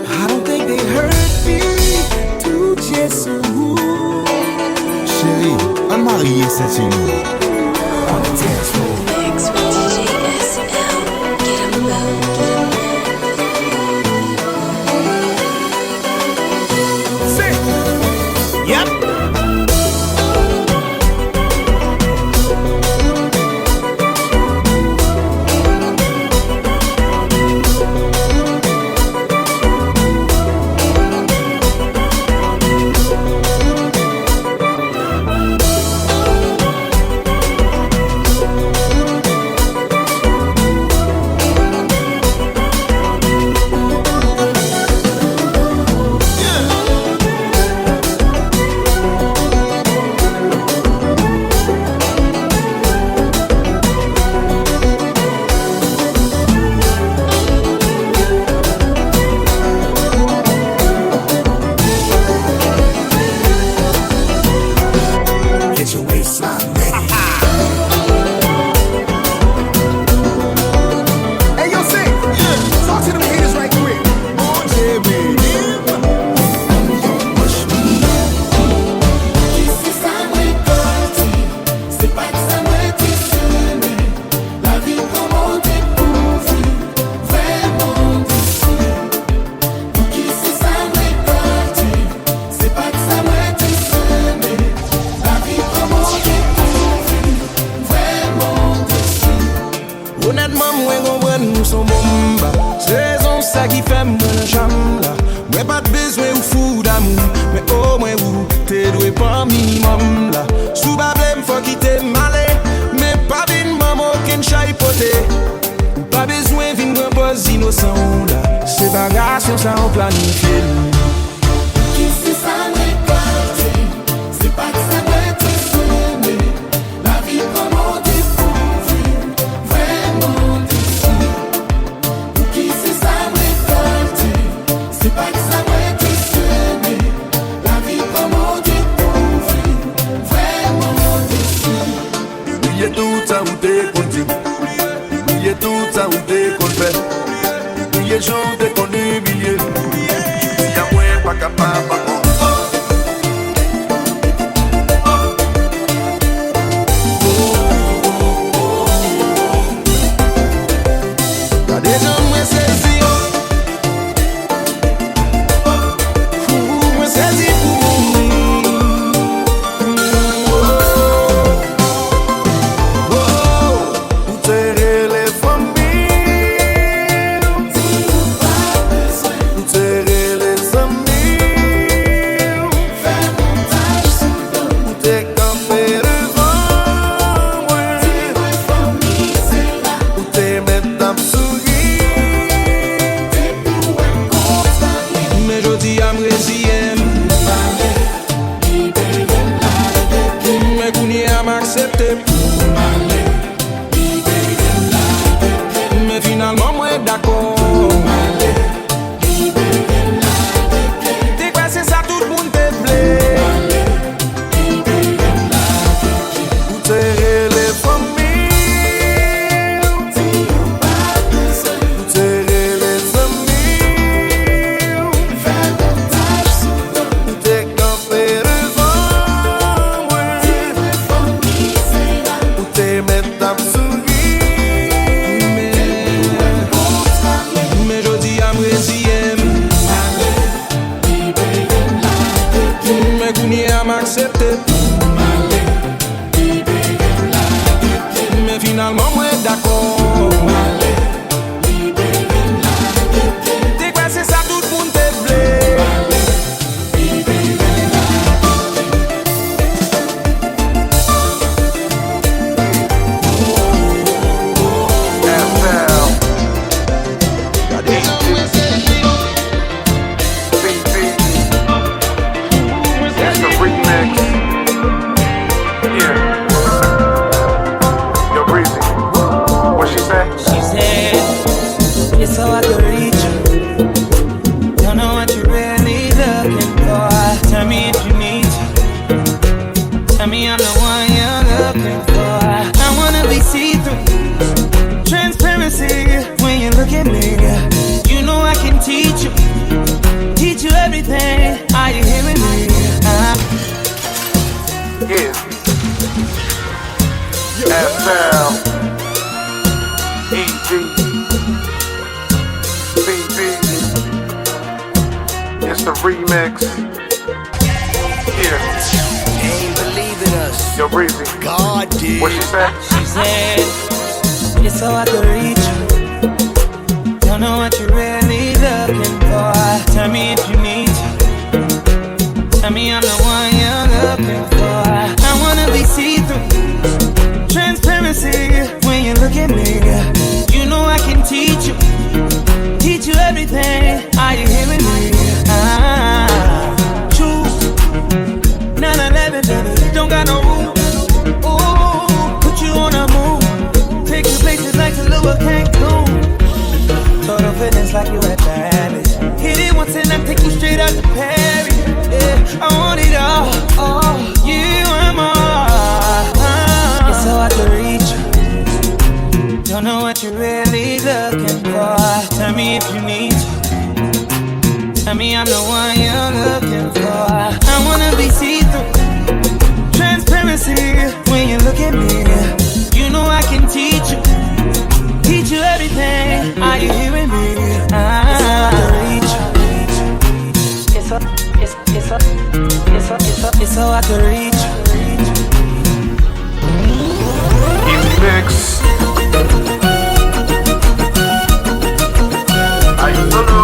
I don't think they hurt me to just Chérie, on marié cette nuit. on the dance floor. Mix with DJ SL. Get 'em low, get 'em Yep. Get your waistline ready. Hey, yo, sing. Yeah. Talk to them haters right quick. On Jerry. Ici ça récolte, c'est pas que ça m'a été semé. La vie comment découvrir, vraiment déçu. Ici ça récolte, c'est pas que ça m'a été semé. La vie comment découvrir, vraiment déçu. Honnêtement, moi, comprends nous sommes bomba. C'est raison ça qui fait moi la chambre là. Moi, pas de besoin ou fou d'amour. Mais au moins, vous, t'es doué pas minimum là. Sous bablem, faut quitter malé. Mais pas d'une maman qui ne chaille poté. Pas besoin d'une repose innocent là. C'est bagation, ça on planifie. Ici ça récolte, c'est pas que ça m'a été semé. La vie comment découvrir, vraiment déçu. Ici ça récolte, c'est pas que ça m'a été semé. La vie comment découvrir, vraiment déçu. Oubliez tout ça où t'es qu'on dit. Oubliez tout ça où t'es qu'on fait. Oubliez chanter qu'on humilié. Si à moi pas capable. Y'a des gens moi saisi. Moi saisi pour Où terrer les familles. Où terrer les amis. Où t'es campé devant moi. Où t'es mettre ta mais je dis à me résigner. Mais qu'on y a m'accepter. Mais finalement moi d'accord. T'es quoi c'est ça tout le monde te plaît. Où terrer les familles. Où terrer les amis. Où t'es campé devant moi. Où t'es mettre ta Mais je dis à me résigner. Mais qu'on y a m'accepter. Mais finalement moi d'accord. T'es quoi c'est ça tout le monde te plaît. She said, it's so hard to reach you. Don't know what you're really looking for. Tell me if you need to. Tell me I'm the one you're looking for. I wanna be see-through. Transparency when you look at me. You the remix. Yeah. Ain't believing us. Yo, Breezy. God did. What she said? She said, it's so hard to reach you. Don't know what you're really looking for. Tell me if you need to. Tell me I'm the one you're looking for. I wanna be see-through. Transparency when you look at me. You know I can teach you. Teach you everything. Are you hearing me? Choose 9/11. Don't got no room. Ooh, put you on a move. Take you places like Tulum, Cancun. Total fitness like you at Paris. Hit it once and I take you straight out to Paris. Yeah, I want it all, you and more. It's so hard to reach you. Don't know what you're really looking for. Tell me if you need to. Tell me I'm the one you're looking for. I wanna be see-through. Transparency when you look at me. You know I can teach you. Teach you everything. Are you hearing me? It's hard to reach you. It's so hard to reach you. Easy mix. I used to know.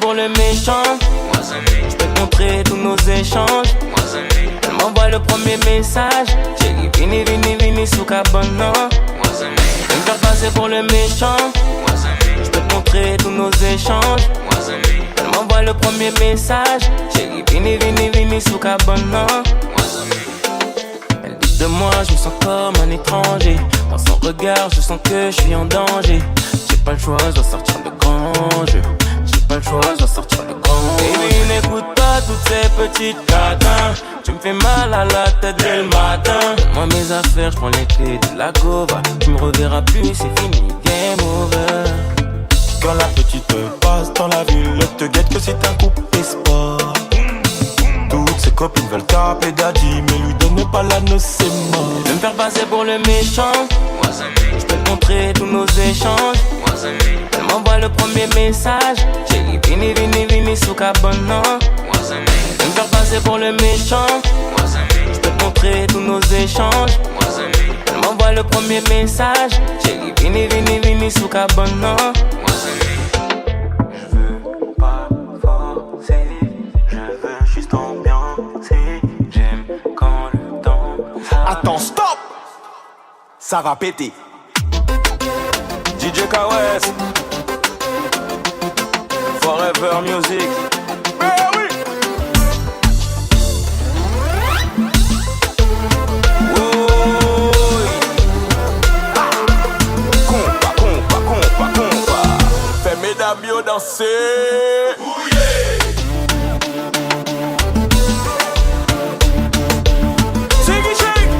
Pour le méchant, je peux te montrer tous nos échanges. Elle m'envoie le premier message. J'ai dit vini, vini, vini sous cabana. Je me faire passer pour le méchant. Je peux te montrer tous nos échanges. Elle m'envoie le premier message. J'ai dit vini, vini, vini sous cabana. Elle dit de moi, je me sens comme un étranger. Dans son regard, je sens que je suis en danger. J'ai pas le choix, je dois sortir de grand jeu. Pas le choix, je dois sortir le grand. Baby, n'écoute pas toutes ces petites catins. Tu me fais mal à la tête dès le matin. Moi mes affaires, je prends les clés de la Gova. Tu me reverras plus, c'est fini, game over. Quand la petite passe dans la ville, elle te guette que si t'as coupé sport. Toutes ses copines veulent taper daddy, mais lui donner pas l'anneau, c'est mort. Je vais me faire passer pour le méchant. Je peux te montrer tous nos échanges. Elle m'envoie le premier message. J'ai dit vini, vini, vini sous cabana. Je vais me faire passer pour le méchant. Je peux te montrer tous nos échanges. Elle m'envoie le premier message. J'ai dit vini, vini, vini sous cabana. Je veux pas forcer, je veux juste ambiancer. J'aime quand le temps passe. Attends, stop! Ça va péter. DJ KOS, Forever Music. Eh oui! Compa. Fais mesdames yo danser. Shake it, shake.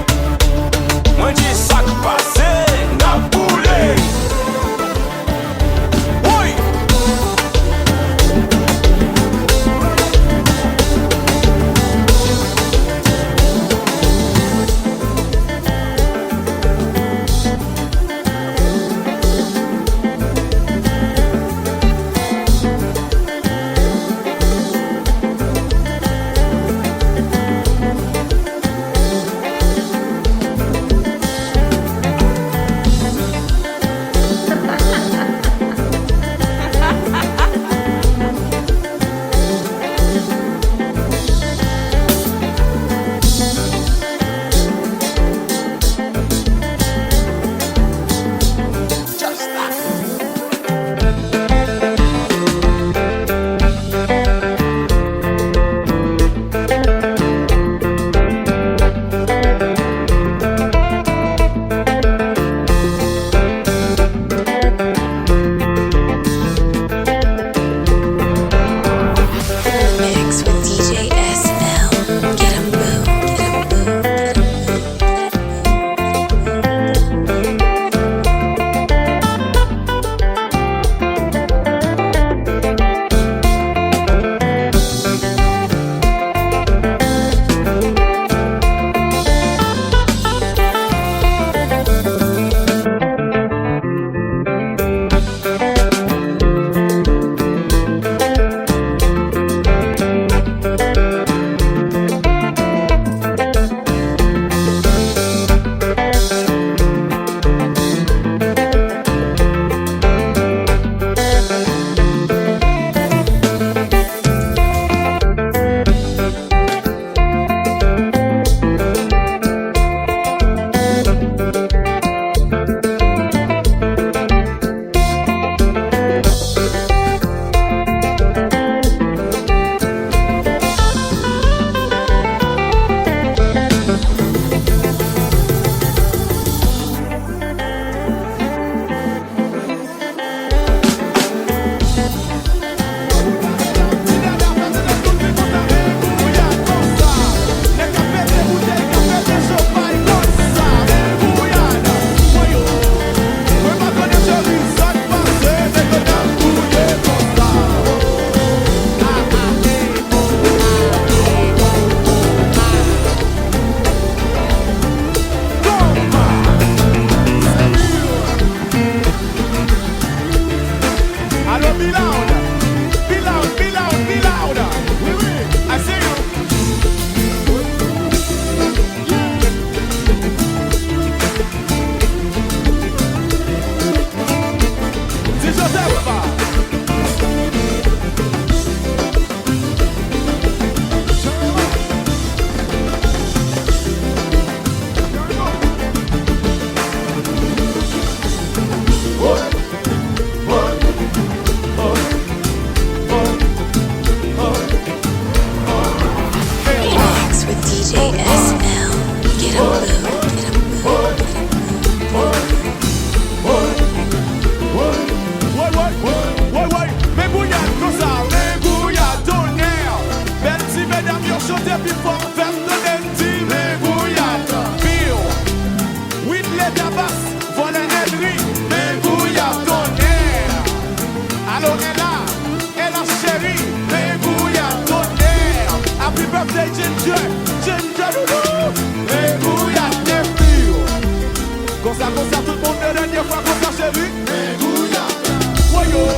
DJ SL, get a move, get a move. Mais bouillade comme ça, mais bouillade tonnerre. Merci mesdames, yo chantez plus fort, faites de l'enti, mais bouillade. Pio, oui les tabas, voilà Henry, mais bouillade tonnerre. Alors elle a chérie, mais bouillade tonnerre. Happy birthday Ginger, Ginger loulou, mais bouillade n'est pio. Comme ça tout le monde la dernière fois comme ça chérie, mais bouillade. Voyons.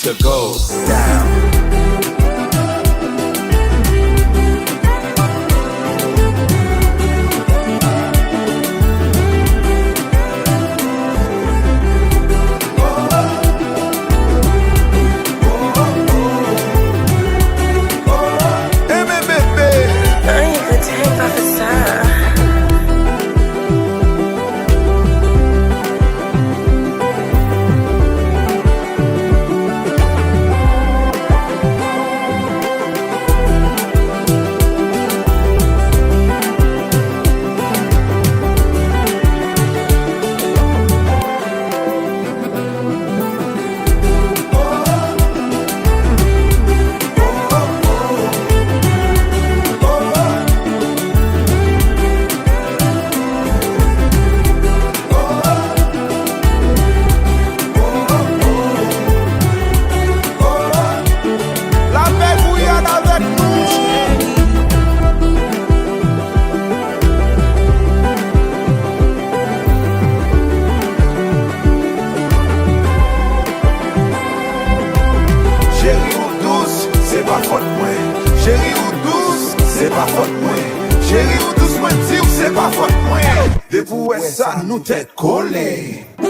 to go down. Nous tête collée. You're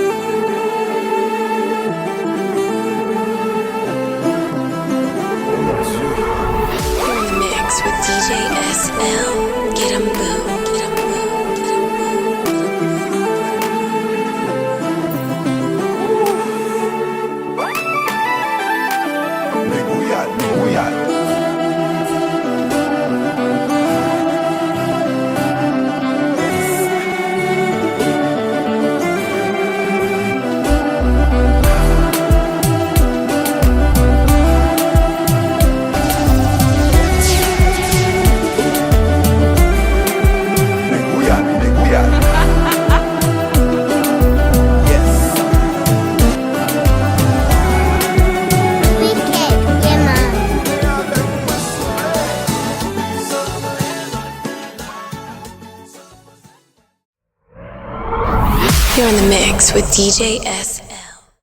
in the mix with DJ SL. Get 'em boo, get 'em boo, get 'em You're in the mix with DJ SL.